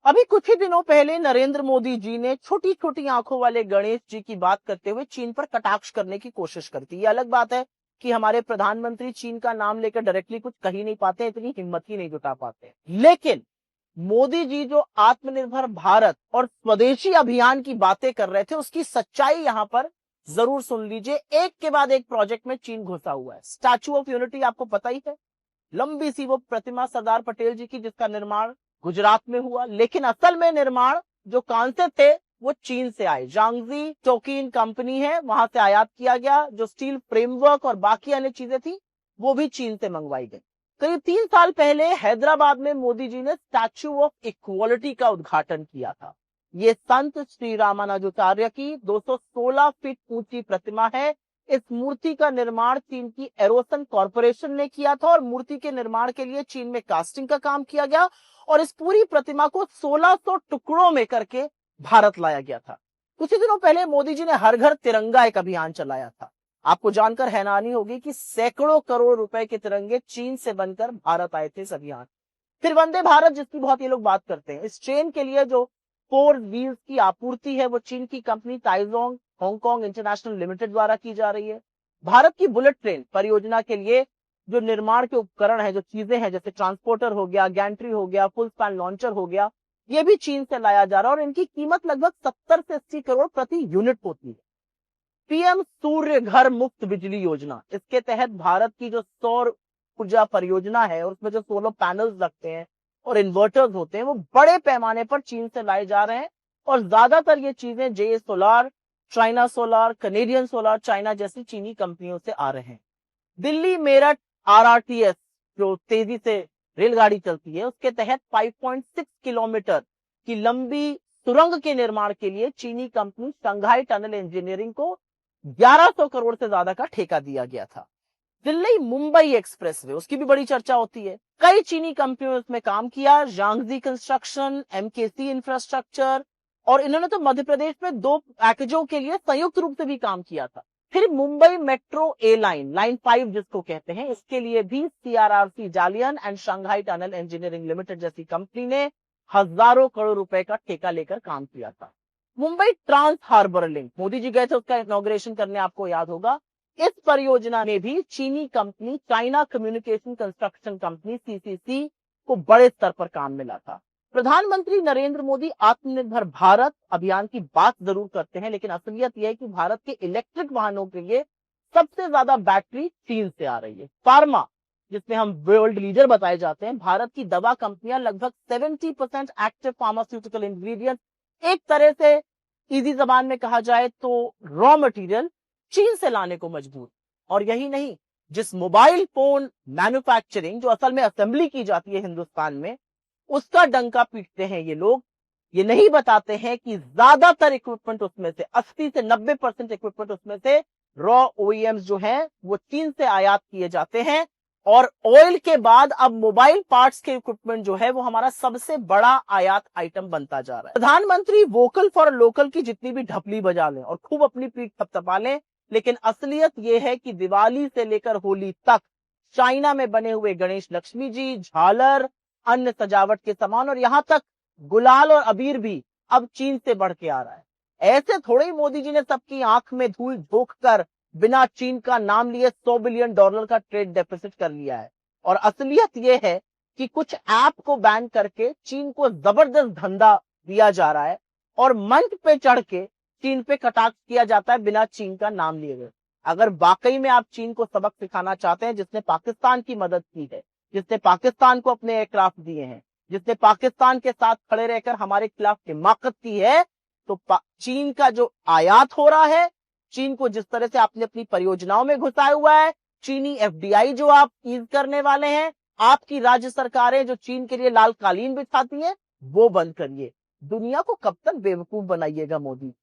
अभी कुछ ही दिनों पहले नरेंद्र मोदी जी ने छोटी छोटी आंखों वाले गणेश जी की बात करते हुए चीन पर कटाक्ष करने की कोशिश करती है। ये अलग बात है कि हमारे प्रधानमंत्री चीन का नाम लेकर डायरेक्टली कुछ कह ही नहीं पाते, इतनी हिम्मत ही नहीं जुटा पाते। लेकिन मोदी जी जो आत्मनिर्भर भारत और स्वदेशी अभियान की बातें कर रहे थे, उसकी सच्चाई यहां पर जरूर सुन लीजिए। एक के बाद एक प्रोजेक्ट में चीन घुसा हुआ है। स्टैच्यू ऑफ यूनिटी आपको पता ही है, लंबी सी वो प्रतिमा सरदार पटेल जी की, जिसका निर्माण गुजरात में हुआ, लेकिन असल में निर्माण जो कॉन्सेप्ट थे वो चीन से आए। जांगजी टोकिन कंपनी है, वहां से आयात किया गया। जो स्टील फ्रेमवर्क और बाकी अन्य चीजें थी वो भी चीन से मंगवाई गई। करीब 3 साल पहले हैदराबाद में मोदी जी ने स्टैच्यू ऑफ इक्वालिटी का उद्घाटन किया था। ये संत श्री रामानुजाचार्य की 216 फीट ऊंची प्रतिमा है। इस मूर्ति का निर्माण चीन की एरोसन कॉर्पोरेशन ने किया था और मूर्ति के निर्माण के लिए चीन में कास्टिंग का काम किया गया और इस पूरी प्रतिमा को 1600 टुकड़ों में करके भारत लाया गया था। कुछ ही दिनों पहले मोदी जी ने हर घर तिरंगा एक अभियान चलाया था। आपको जानकर हैरानी होगी कि सैकड़ों करोड़ रुपए के तिरंगे चीन से बनकर भारत आए थे इस अभियान। फिर वंदे भारत, जिसकी बहुत ये लोग बात करते हैं, इस ट्रेन के लिए जो 4 व्हील्स की आपूर्ति है वो चीन की कंपनी ताइजोंग हांगकांग इंटरनेशनल लिमिटेड द्वारा की जा रही है। भारत की बुलेट ट्रेन परियोजना के लिए जो निर्माण के उपकरण है, जो चीजें हैं, जैसे ट्रांसपोर्टर हो गया, गैंट्री हो गया, फुल स्पैन लॉन्चर हो गया, ये भी चीन से लाया जा रहा है और इनकी कीमत लगभग 70 से 80 करोड़ प्रति यूनिट होती है। पीएम सूर्य घर मुफ्त बिजली योजना, इसके तहत भारत की जो सौर ऊर्जा परियोजना है और उसमें जो सोलर पैनल्स लगते हैं और इन्वर्टर्स होते हैं वो बड़े पैमाने पर चीन से लाए जा रहे हैं और ज्यादातर ये चीजें J solar, China solar, Canadian solar, China जैसी चीनी कंपनियों से आ रहे हैं। दिल्ली मेरठ आरआरटीएस जो तेजी से रेलगाड़ी चलती है, उसके तहत 5.6 किलोमीटर की लंबी सुरंग के निर्माण के लिए चीनी कंपनी शंघाई टनल इंजीनियरिंग को 1100 करोड़ से ज्यादा का ठेका दिया गया था। दिल्ली मुंबई एक्सप्रेसवे, उसकी भी बड़ी चर्चा होती है। कई चीनी कंपनियों ने उसमें काम किया, जांगजी कंस्ट्रक्शन, एमकेसी इंफ्रास्ट्रक्चर, और इन्होंने तो मध्य प्रदेश में 2 पैकेजों के लिए संयुक्त रूप से भी काम किया था। फिर मुंबई मेट्रो ए लाइन 5 जिसको कहते हैं, इसके लिए भी CRRC Dalian and Shanghai tunnel engineering limited जैसी कंपनी ने हजारों करोड़ रुपए का ठेका लेकर काम किया था। Mumbai trans harbour link, Modi ji गए थे उसका इनॉग्रेशन करने, आपको याद होगा। इस परियोजना में भी चीनी company China communication construction company CCC को बड़े स्तर पर काम मिला था। प्रधानमंत्री नरेंद्र मोदी आत्मनिर्भर भारत अभियान की बात जरूर करते हैं, लेकिन असलियत यह है कि भारत के इलेक्ट्रिक वाहनों के लिए सबसे ज्यादा बैटरी चीन से आ रही है। फार्मा, जिसमें हम वर्ल्ड लीडर बताए जाते हैं, भारत की दवा कंपनियां लगभग 70% एक्टिव फार्मास्यूटिकल इंग्रेडिएंट, एक तरह से इजी जबान में कहा जाए तो रॉ मटेरियल, चीन से लाने को मजबूर। और यही नहीं, जिस मोबाइल फोन मैन्युफैक्चरिंग जो असल में असेंबली की जाती है हिंदुस्तान में, उसका डंका पीटते हैं ये लोग। ये नहीं बताते हैं कि ज्यादातर इक्विपमेंट उसमें से 80 से 90% इक्विपमेंट उसमें से रॉ ओईएम्स जो हैं वो चीन से आयात किए जाते हैं। और ऑयल के बाद अब मोबाइल पार्ट्स के इक्विपमेंट जो है वो हमारा सबसे बड़ा आयात आइटम बनता जा रहा है। प्रधानमंत्री वोकल फॉर लोकल की जितनी भी ढपली बजा लें और खूब अपनी पीठ थपथपा लें, लेकिन असलियत यह है कि दिवाली से लेकर होली तक चाइना में बने हुए गणेश लक्ष्मी जी, झालर, अन्य सजावट के सामान और यहां तक गुलाल और अबीर भी अब चीन से बढ़ के आ रहा है। ऐसे थोड़े ही मोदी जी ने सबकी आंख में धूल झोंक कर बिना चीन का नाम लिए $100 बिलियन का ट्रेड डेफिसिट कर लिया है। और असलियत यह है कि कुछ ऐप को बैन करके चीन को जबरदस्त धंधा दिया जा रहा है और मंच पे चढ़ के चीन पे कटाक्ष किया जाता है बिना चीन का नाम लिए हुए। अगर वाकई में आप चीन को सबक सिखाना चाहते हैं, जिसने पाकिस्तान की मदद की है, जिसने पाकिस्तान को अपने एयरक्राफ्ट दिए हैं, जिसने पाकिस्तान के साथ खड़े रहकर हमारे खिलाफ हिमाकत की है, तो चीन का जो आयात हो रहा है, चीन को जिस तरह से आपने अपनी परियोजनाओं में घुसाया हुआ है, चीनी एफडीआई जो आप ईज करने वाले हैं, आपकी राज्य सरकारें जो चीन के लिए लाल कालीन बिछाती हैं, वो बंद करिए। दुनिया को कब तक बेवकूफ बनाइएगा मोदी।